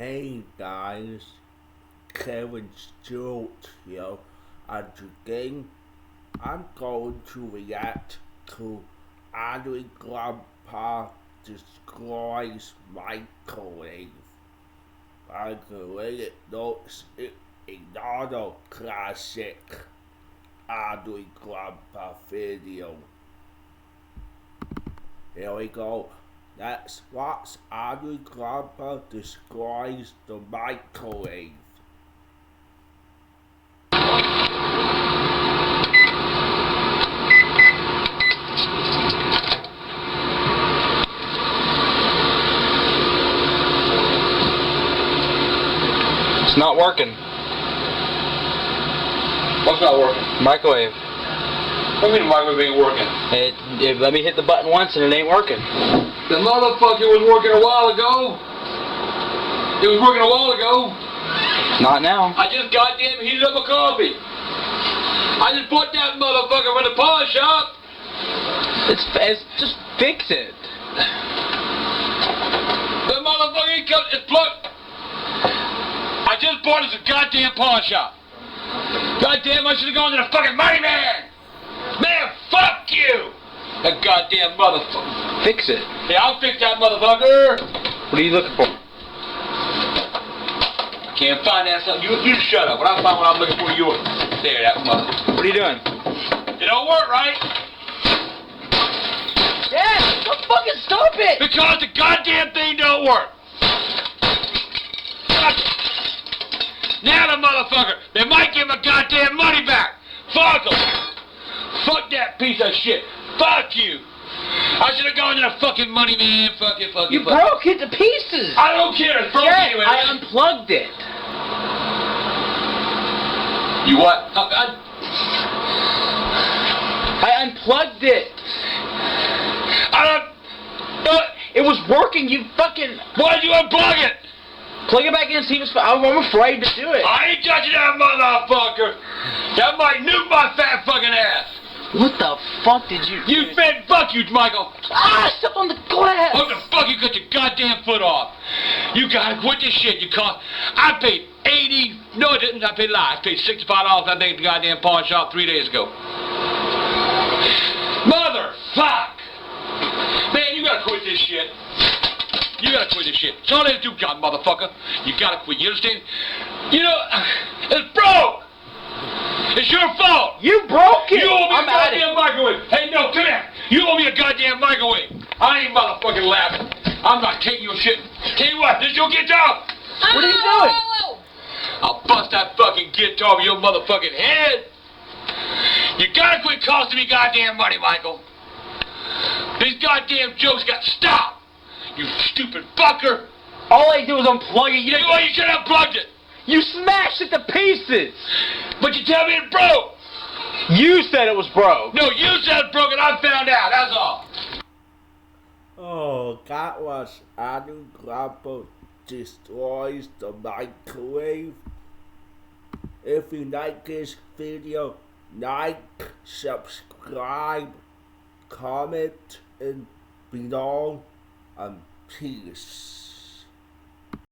Hey guys, Kevin Stewart here, and today I'm going to react to Angry Grandpa Destroys Microwave. I can really notice it another classic Angry Grandpa video. Here we go. Let's watch Angry Grandpa Destroys the Microwave. It's not working. What's not working? Microwave. What do you mean the microwave ain't working? It let me hit the button once and it ain't working. The motherfucker was working a while ago. It was working a while ago. Not now. I just goddamn heated up a coffee. I just bought that motherfucker from the pawn shop. It's just fix it. The motherfucker it's plugged. I just bought it at the goddamn pawn shop. Goddamn, I should have gone to the fucking money man. Man, fuck you! That goddamn motherfucker. Fix it. Yeah, I'll fix that motherfucker. What are you looking for? I can't find that something. You shut up. When I find what I'm looking for, you there, that mother. What are you doing? It don't work right. Dad, don't fucking stop it! Because the goddamn thing don't work. Now the motherfucker, they might give my goddamn money back. Fuck them. Fuck that piece of shit. Fuck you. I should have gone to the fucking money man. Fuck it. You broke it to pieces. I don't care. It's broken Dad, anyway. I unplugged it. You what? I unplugged it. It was working, you fucking... Why'd you unplug it? Plug it back in and see if it's... I'm afraid to do it. I ain't touching that motherfucker. That might nuke my fat fucking ass. What the fuck did you... You fed fuck you, Michael. Ah, I stepped on the glass. What the fuck you cut your goddamn foot off? You gotta quit this shit. I paid 80... No, I didn't. I paid a lie. I paid $65 I think at the goddamn pawn shop 3 days ago. Motherfuck. Man, you gotta quit this shit. You gotta quit this shit. It's all they do, God, motherfucker. You gotta quit. You understand? You know, it's broke. It's your fault. You broke it. You owe me I'm a goddamn microwave. Hey, no, come here. You owe me a goddamn microwave. I ain't motherfucking laughing. I'm not taking your shit. Tell you what, this your guitar. What are you doing? I'll bust that fucking guitar over your motherfucking head. You gotta quit costing me goddamn money, Michael. These goddamn jokes got to stop. You stupid fucker. All I did was unplug it. You know what? You should have unplugged it. You smashed it to pieces. But you tell me it broke. You said it was broke. No, you said it broke and I found out. That's all. Oh, that was Angry Grandpa Destroys the Microwave. If you like this video, like, subscribe, comment, and below, and peace.